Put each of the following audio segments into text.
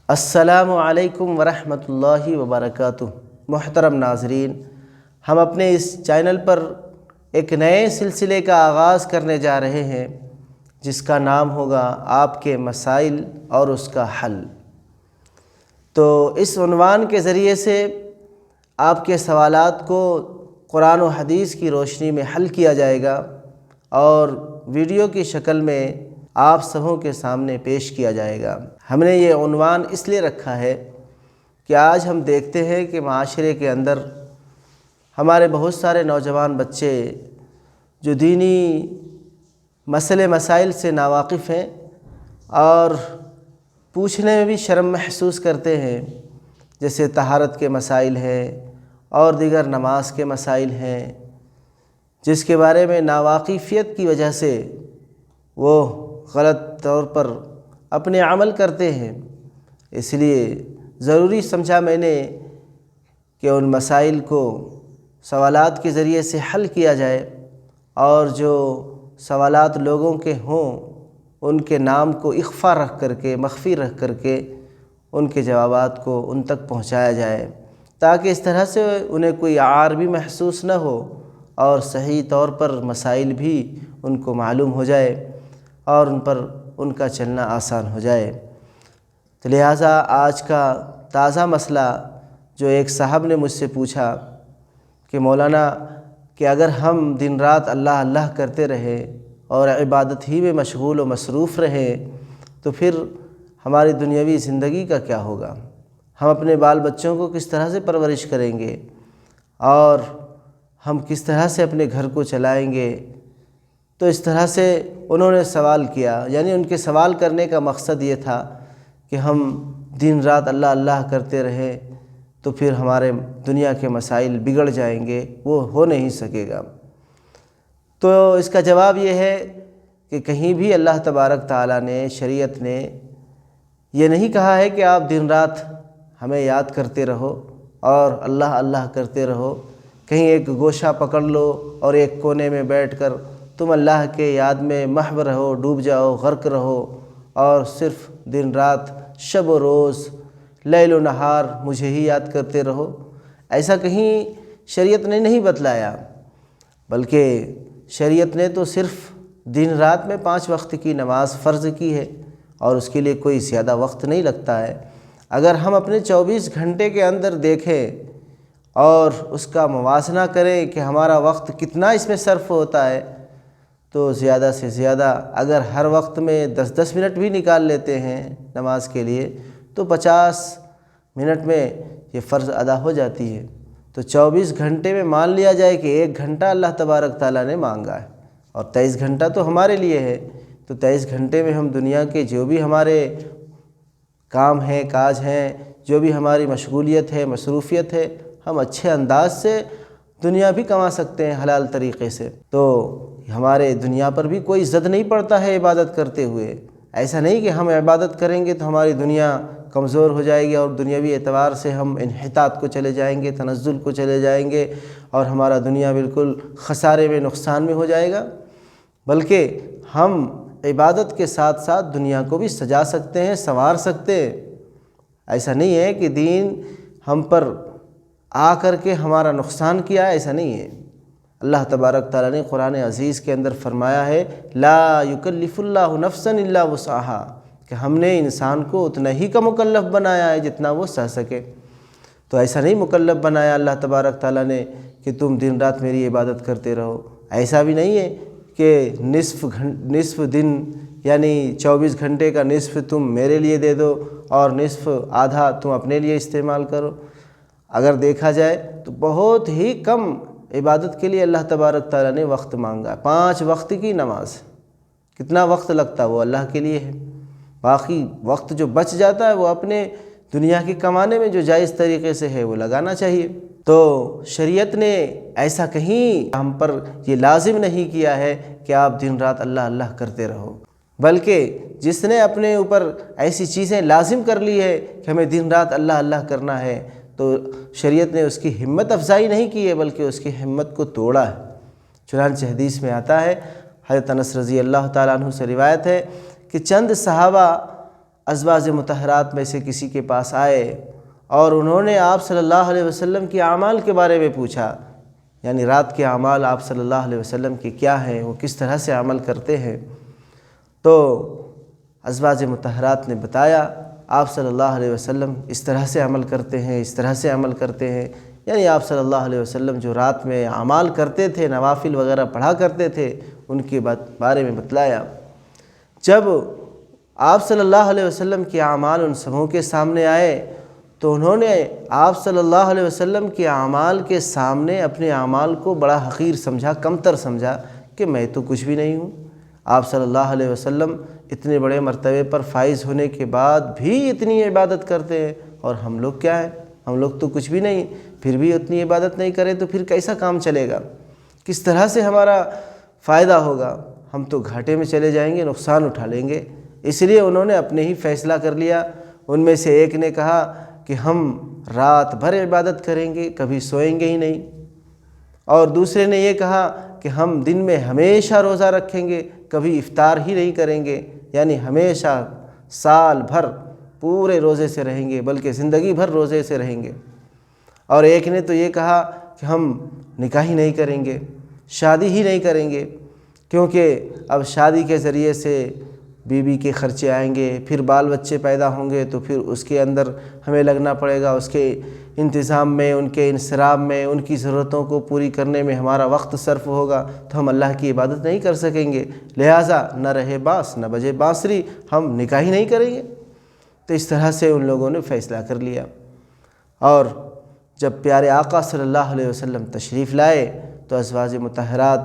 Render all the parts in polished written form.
السلام علیکم ورحمۃ اللہ وبرکاتہ۔ محترم ناظرین، ہم اپنے اس چینل پر ایک نئے سلسلے کا آغاز کرنے جا رہے ہیں جس کا نام ہوگا آپ کے مسائل اور اس کا حل۔ تو اس عنوان کے ذریعے سے آپ کے سوالات کو قرآن و حدیث کی روشنی میں حل کیا جائے گا اور ویڈیو کی شکل میں آپ سبوں کے سامنے پیش کیا جائے گا۔ ہم نے یہ عنوان اس لیے رکھا ہے کہ آج ہم دیکھتے ہیں کہ معاشرے کے اندر ہمارے بہت سارے نوجوان بچے جو دینی مسائل سے ناواقف ہیں اور پوچھنے میں بھی شرم محسوس کرتے ہیں، جیسے طہارت کے مسائل ہیں اور دیگر نماز کے مسائل ہیں، جس کے بارے میں ناواقفیت کی وجہ سے وہ غلط طور پر اپنے عمل کرتے ہیں۔ اس لیے ضروری سمجھا میں نے کہ ان مسائل کو سوالات کے ذریعے سے حل کیا جائے اور جو سوالات لوگوں کے ہوں ان کے نام کو اخفا رکھ کر کے، مخفی رکھ کر کے ان کے جوابات کو ان تک پہنچایا جائے، تاکہ اس طرح سے انہیں کوئی عار بھی محسوس نہ ہو اور صحیح طور پر مسائل بھی ان کو معلوم ہو جائے اور ان پر ان کا چلنا آسان ہو جائے۔ تو لہٰذا آج کا تازہ مسئلہ جو ایک صاحب نے مجھ سے پوچھا کہ مولانا کہ اگر ہم دن رات اللہ اللہ کرتے رہے اور عبادت ہی میں مشغول و مصروف رہے تو پھر ہماری دنیاوی زندگی کا کیا ہوگا؟ ہم اپنے بال بچوں کو کس طرح سے پرورش کریں گے اور ہم کس طرح سے اپنے گھر کو چلائیں گے؟ تو اس طرح سے انہوں نے سوال کیا، یعنی ان کے سوال کرنے کا مقصد یہ تھا کہ ہم دن رات اللہ اللہ کرتے رہیں تو پھر ہمارے دنیا کے مسائل بگڑ جائیں گے، وہ ہو نہیں سکے گا۔ تو اس کا جواب یہ ہے کہ کہیں بھی اللہ تبارک تعالیٰ نے، شریعت نے یہ نہیں کہا ہے کہ آپ دن رات ہمیں یاد کرتے رہو اور اللہ اللہ کرتے رہو۔ کہیں ایک گوشہ پکڑ لو اور ایک کونے میں بیٹھ کر تم اللہ کے یاد میں محو رہو، ڈوب جاؤ، غرق رہو اور صرف دن رات، شب و روز، لیل و نہار مجھے ہی یاد کرتے رہو۔ ایسا کہیں شریعت نے نہیں بتلایا، بلکہ شریعت نے تو صرف دن رات میں 5 وقت کی نماز فرض کی ہے اور اس کے لیے کوئی زیادہ وقت نہیں لگتا ہے۔ اگر ہم اپنے 24 گھنٹے کے اندر دیکھیں اور اس کا موازنہ کریں کہ ہمارا وقت کتنا اس میں صرف ہوتا ہے تو زیادہ سے زیادہ اگر ہر وقت میں 10 منٹ بھی نکال لیتے ہیں نماز کے لیے تو 50 منٹ میں یہ فرض ادا ہو جاتی ہے۔ تو 24 گھنٹے میں مان لیا جائے کہ 1 گھنٹہ اللہ تبارک تعالیٰ نے مانگا ہے اور 23 گھنٹہ تو ہمارے لیے ہے۔ تو 23 گھنٹے میں ہم دنیا کے جو بھی ہمارے کام ہیں، کاج ہیں، جو بھی ہماری مشغولیت ہے، مصروفیت ہے، ہم اچھے انداز سے دنیا بھی کما سکتے ہیں حلال طریقے سے۔ تو ہمارے دنیا پر بھی کوئی زد نہیں پڑتا ہے عبادت کرتے ہوئے۔ ایسا نہیں کہ ہم عبادت کریں گے تو ہماری دنیا کمزور ہو جائے گی اور دنیاوی اعتبار سے ہم انحطاط کو چلے جائیں گے، تنزل کو چلے جائیں گے اور ہمارا دنیا بالکل خسارے میں، نقصان میں ہو جائے گا، بلکہ ہم عبادت کے ساتھ ساتھ دنیا کو بھی سجا سکتے ہیں، سنوار سکتے ہیں۔ ایسا نہیں ہے کہ دین ہم پر آ کر کے ہمارا نقصان کیا ہے، ایسا نہیں ہے۔ اللہ تبارک تعالیٰ نے قرآن عزیز کے اندر فرمایا ہے لا یکلف اللہ نفسا الا وسعها، کہ ہم نے انسان کو اتنا ہی کا مکلف بنایا ہے جتنا وہ سہ سکے۔ تو ایسا نہیں مکلف بنایا اللہ تبارک تعالیٰ نے کہ تم دن رات میری عبادت کرتے رہو۔ ایسا بھی نہیں ہے کہ نصف دن یعنی 24 گھنٹے کا نصف تم میرے لیے دے دو اور نصف آدھا تم اپنے لیے استعمال کرو۔ اگر دیکھا جائے تو بہت ہی کم عبادت کے لیے اللہ تبارک تعالیٰ نے وقت مانگا۔ 5 وقت کی نماز کتنا وقت لگتا وہ اللہ کے لیے ہے، باقی وقت جو بچ جاتا ہے وہ اپنے دنیا کی کمانے میں جو جائز طریقے سے ہے وہ لگانا چاہیے۔ تو شریعت نے ایسا کہیں ہم پر یہ لازم نہیں کیا ہے کہ آپ دن رات اللہ اللہ کرتے رہو، بلکہ جس نے اپنے اوپر ایسی چیزیں لازم کر لی ہے کہ ہمیں دن رات اللہ اللہ کرنا ہے تو شریعت نے اس کی ہمت افزائی نہیں کی ہے بلکہ اس کی ہمت کو توڑا ہے۔ چنانچہ حدیث میں آتا ہے، حضرت انس رضی اللہ تعالیٰ عنہ سے روایت ہے کہ چند صحابہ ازواج مطہرات میں سے کسی کے پاس آئے اور انہوں نے آپ صلی اللہ علیہ وسلم کے اعمال کے بارے میں پوچھا، یعنی رات کے اعمال آپ صلی اللہ علیہ وسلم کے کیا ہیں، وہ کس طرح سے عمل کرتے ہیں، تو ازواج مطہرات نے بتایا آپ صلی اللہ علیہ وسلم اس طرح سے عمل کرتے ہیں، اس طرح سے عمل کرتے ہیں، یعنی آپ صلی اللہ علیہ وسلم جو رات میں اعمال کرتے تھے، نوافل وغیرہ پڑھا کرتے تھے، ان کے بارے میں بتلایا۔ جب آپ صلی اللہ علیہ وسلم کے اعمال ان سبوں کے سامنے آئے تو انہوں نے آپ صلی اللہ علیہ وسلم کے اعمال کے سامنے اپنے اعمال کو بڑا حقیر سمجھا، کمتر سمجھا کہ میں تو کچھ بھی نہیں ہوں۔ آپ صلی اللہ علیہ وسلم اتنے بڑے مرتبے پر فائز ہونے کے بعد بھی اتنی عبادت کرتے ہیں، اور ہم لوگ کیا ہیں، ہم لوگ تو کچھ بھی نہیں، پھر بھی اتنی عبادت نہیں کریں تو پھر کیسا کام چلے گا، کس طرح سے ہمارا فائدہ ہوگا، ہم تو گھاٹے میں چلے جائیں گے، نقصان اٹھا لیں گے۔ اس لیے انہوں نے اپنے ہی فیصلہ کر لیا۔ ان میں سے ایک نے کہا کہ ہم رات بھر عبادت کریں گے، کبھی سوئیں گے ہی نہیں، اور دوسرے نے یہ کہا کہ ہم دن میں ہمیشہ روزہ رکھیں گے، کبھی افطار ہی نہیں کریں گے، یعنی ہمیشہ سال بھر پورے روزے سے رہیں گے، بلکہ زندگی بھر روزے سے رہیں گے۔ اور ایک نے تو یہ کہا کہ ہم نکاح ہی نہیں کریں گے، شادی ہی نہیں کریں گے، کیونکہ اب شادی کے ذریعے سے بیوی کے خرچے آئیں گے، پھر بال بچے پیدا ہوں گے تو پھر اس کے اندر ہمیں لگنا پڑے گا، اس کے انتظام میں، ان کے انصراف میں، ان کی ضرورتوں کو پوری کرنے میں ہمارا وقت صرف ہوگا، تو ہم اللہ کی عبادت نہیں کر سکیں گے، لہٰذا نہ رہے بانس نہ بجے بانسری، ہم نکاح ہی نہیں کریں گے۔ تو اس طرح سے ان لوگوں نے فیصلہ کر لیا۔ اور جب پیارے آقا صلی اللہ علیہ وسلم تشریف لائے تو ازواج مطہرات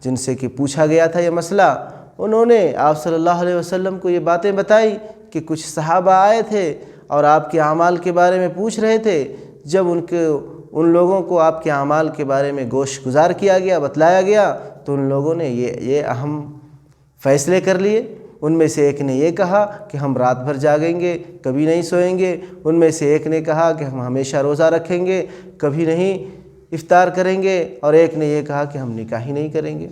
جن سے کہ پوچھا گیا تھا یہ مسئلہ، انہوں نے آپ صلی اللہ علیہ وسلم کو یہ باتیں بتائی کہ کچھ صحابہ آئے تھے اور آپ کے اعمال کے بارے میں پوچھ رہے تھے۔ جب ان لوگوں کو آپ کے اعمال کے بارے میں گوش گزار کیا گیا، بتلایا گیا، تو ان لوگوں نے یہ اہم فیصلے کر لیے۔ ان میں سے ایک نے یہ کہا کہ ہم رات بھر جاگیں گے، کبھی نہیں سوئیں گے۔ ان میں سے ایک نے کہا کہ ہم ہمیشہ روزہ رکھیں گے، کبھی نہیں افطار کریں گے، اور ایک نے یہ کہا کہ ہم نکاح ہی نہیں کریں گے۔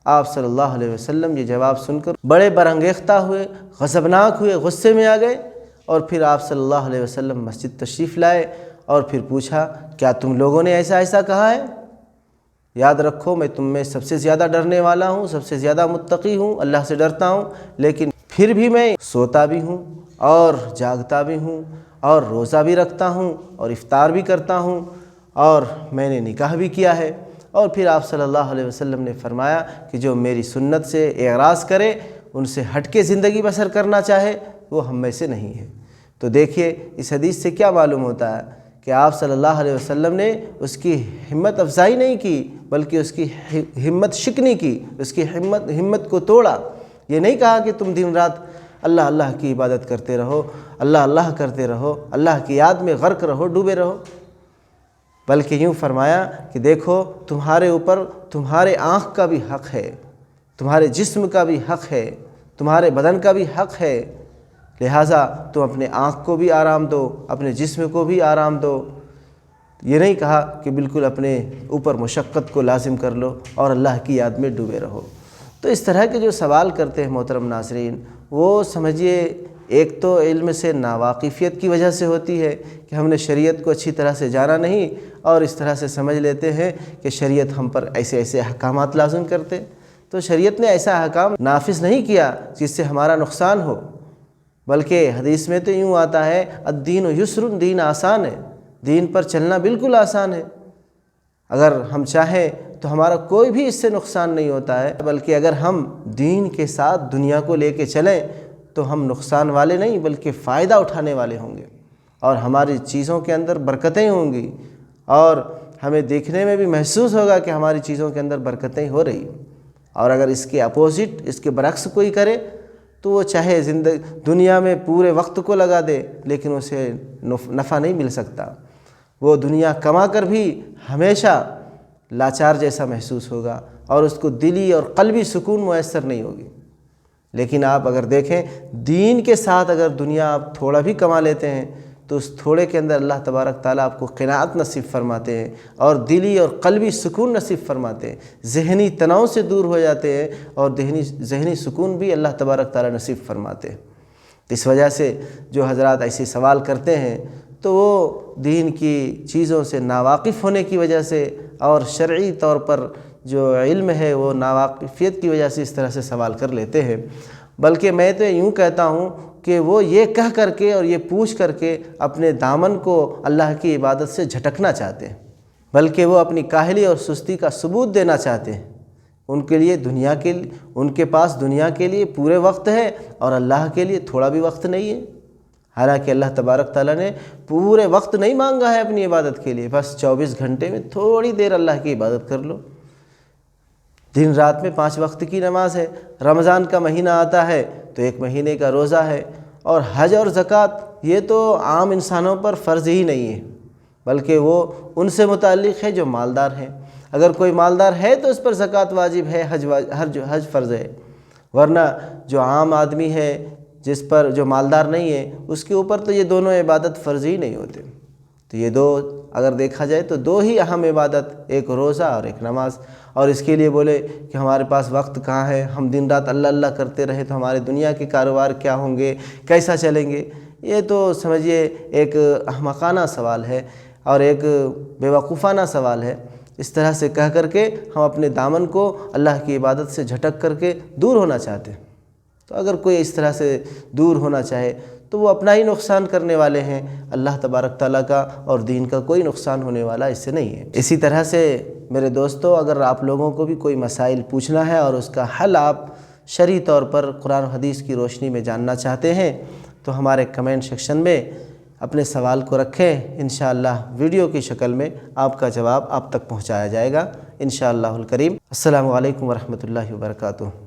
آپ صلی اللہ علیہ وسلم یہ جواب سن کر بڑے برانگیختہ ہوئے، غضبناک ہوئے، غصے میں آ گئے، اور پھر آپ صلی اللہ علیہ وسلم مسجد تشریف لائے اور پھر پوچھا کیا تم لوگوں نے ایسا ایسا کہا ہے؟ یاد رکھو میں تم میں سب سے زیادہ ڈرنے والا ہوں، سب سے زیادہ متقی ہوں، اللہ سے ڈرتا ہوں، لیکن پھر بھی میں سوتا بھی ہوں اور جاگتا بھی ہوں اور روزہ بھی رکھتا ہوں اور افطار بھی کرتا ہوں، اور میں نے نکاح بھی کیا ہے۔ اور پھر آپ صلی اللہ علیہ وسلم نے فرمایا کہ جو میری سنت سے اعراض کرے، ان سے ہٹ کے زندگی بسر کرنا چاہے، وہ ہم میں سے نہیں ہے۔ تو دیکھیے اس حدیث سے کیا معلوم ہوتا ہے کہ آپ صلی اللہ علیہ وسلم نے اس کی ہمت افزائی نہیں کی، بلکہ اس کی ہمت شکنی کی، اس کی ہمت کو توڑا۔ یہ نہیں کہا کہ تم دن رات اللہ اللہ کی عبادت کرتے رہو، اللہ اللہ کرتے رہو، اللہ کی یاد میں غرق رہو، ڈوبے رہو، بلکہ یوں فرمایا کہ دیکھو تمہارے اوپر تمہارے آنکھ کا بھی حق ہے، تمہارے جسم کا بھی حق ہے، تمہارے بدن کا بھی حق ہے، لہٰذا تم اپنے آنکھ کو بھی آرام دو، اپنے جسم کو بھی آرام دو۔ یہ نہیں کہا کہ بالکل اپنے اوپر مشقت کو لازم کر لو اور اللہ کی یاد میں ڈوبے رہو۔ تو اس طرح کے جو سوال کرتے ہیں محترم ناظرین، وہ سمجھیے ایک تو علم سے ناواقفیت کی وجہ سے ہوتی ہے کہ ہم نے شریعت کو اچھی طرح سے جانا نہیں، اور اس طرح سے سمجھ لیتے ہیں کہ شریعت ہم پر ایسے ایسے احکامات لازم کرتے، تو شریعت نے ایسا احکام نافذ نہیں کیا جس سے ہمارا نقصان ہو، بلکہ حدیث میں تو یوں آتا ہے الدین یسر، دین آسان ہے، دین پر چلنا بالکل آسان ہے۔ اگر ہم چاہیں تو ہمارا کوئی بھی اس سے نقصان نہیں ہوتا ہے، بلکہ اگر ہم دین کے ساتھ دنیا کو لے کے چلیں تو ہم نقصان والے نہیں بلکہ فائدہ اٹھانے والے ہوں گے، اور ہماری چیزوں کے اندر برکتیں ہوں گی، اور ہمیں دیکھنے میں بھی محسوس ہوگا کہ ہماری چیزوں کے اندر برکتیں ہو رہی۔ اور اگر اس کے اپوزٹ، اس کے برعکس کوئی کرے تو وہ چاہے دنیا میں پورے وقت کو لگا دے لیکن اسے نفع نہیں مل سکتا، وہ دنیا کما کر بھی ہمیشہ لاچار جیسا محسوس ہوگا اور اس کو دلی اور قلبی سکون میسر نہیں ہوگی۔ لیکن آپ اگر دیکھیں دین کے ساتھ اگر دنیا آپ تھوڑا بھی کما لیتے ہیں تو اس تھوڑے کے اندر اللہ تبارک تعالیٰ آپ کو قناعت نصیب فرماتے ہیں اور دلی اور قلبی سکون نصیب فرماتے ہیں، ذہنی تناؤ سے دور ہو جاتے ہیں اور ذہنی سکون بھی اللہ تبارک تعالیٰ نصیب فرماتے ہیں۔ اس وجہ سے جو حضرات ایسے سوال کرتے ہیں تو وہ دین کی چیزوں سے ناواقف ہونے کی وجہ سے اور شرعی طور پر جو علم ہے وہ ناواقفیت کی وجہ سے اس طرح سے سوال کر لیتے ہیں، بلکہ میں تو یوں کہتا ہوں کہ وہ یہ کہہ کر کے اور یہ پوچھ کر کے اپنے دامن کو اللہ کی عبادت سے جھٹکنا چاہتے ہیں، بلکہ وہ اپنی کاہلی اور سستی کا ثبوت دینا چاہتے ہیں۔ ان کے پاس دنیا کے لیے پورے وقت ہے اور اللہ کے لیے تھوڑا بھی وقت نہیں ہے، حالانکہ اللہ تبارک تعالیٰ نے پورے وقت نہیں مانگا ہے اپنی عبادت کے لیے، بس 24 گھنٹے میں تھوڑی دیر اللہ کی عبادت کر لو۔ دن رات میں 5 وقت کی نماز ہے، رمضان کا مہینہ آتا ہے تو 1 مہینے کا روزہ ہے، اور حج اور زکوٰۃ یہ تو عام انسانوں پر فرض ہی نہیں ہے، بلکہ وہ ان سے متعلق ہے جو مالدار ہیں۔ اگر کوئی مالدار ہے تو اس پر زکوٰۃ واجب ہے، حج فرض ہے، ورنہ جو عام آدمی ہے جس پر جو مالدار نہیں ہے اس کے اوپر تو یہ دونوں عبادت فرض ہی نہیں ہوتے۔ تو یہ دو اگر دیکھا جائے تو 2 ہی اہم عبادت، ایک روزہ اور ایک نماز، اور اس کے لیے بولے کہ ہمارے پاس وقت کہاں ہے، ہم دن رات اللہ اللہ کرتے رہے تو ہمارے دنیا کے کاروبار کیا ہوں گے، کیسا چلیں گے؟ یہ تو سمجھیے ایک احمقانہ سوال ہے اور ایک بیوقوفانہ سوال ہے۔ اس طرح سے کہہ کر کے ہم اپنے دامن کو اللہ کی عبادت سے جھٹک کر کے دور ہونا چاہتے ہیں۔ تو اگر کوئی اس طرح سے دور ہونا چاہے تو وہ اپنا ہی نقصان کرنے والے ہیں، اللہ تبارک تعالیٰ کا اور دین کا کوئی نقصان ہونے والا اس سے نہیں ہے۔ اسی طرح سے میرے دوستو، اگر آپ لوگوں کو بھی کوئی مسائل پوچھنا ہے اور اس کا حل آپ شرعی طور پر قرآن و حدیث کی روشنی میں جاننا چاہتے ہیں تو ہمارے کمنٹ سیکشن میں اپنے سوال کو رکھیں، انشاءاللہ ویڈیو کی شکل میں آپ کا جواب آپ تک پہنچایا جائے گا انشاءاللہ الکریم۔ السلام علیکم ورحمۃ اللہ وبرکاتہ۔